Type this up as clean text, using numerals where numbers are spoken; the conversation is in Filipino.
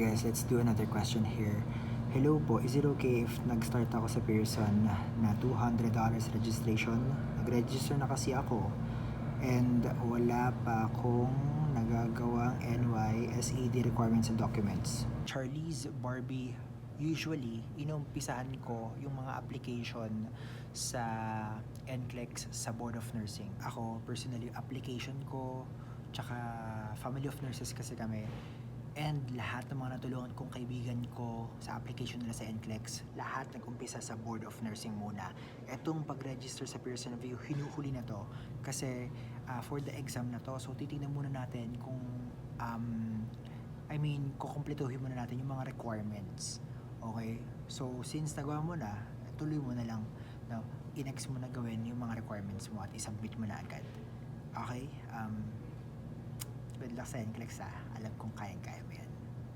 Guys, let's do another question here. Hello po, is it okay if nag-start ako sa Pearson na $200 registration? Nag-register na kasi ako and wala pa akong nagagawang NYSED requirements and documents. Charlie's Barbie, usually, inumpisahan ko yung mga application sa NCLEX sa Board of Nursing. Ako, personally, application ko, tsaka Family of Nurses kasi kami, and lahat ng mga natulungan kong kaibigan ko sa application nila sa NCLEX, lahat nag-umpisa sa Board of Nursing muna. Etong pag-register sa Pearson View, hinuhuli na to kasi for the exam na to. So titingnan muna natin kung kukumpletuhin muna natin yung mga requirements. Okay? So since nagawa mo na, tuloy mo na lang na i-next mo na gawin yung mga requirements mo at isubmit mo na agad. Okay? Good luck sa NCLEX. Alam kong kayang-kaya mo.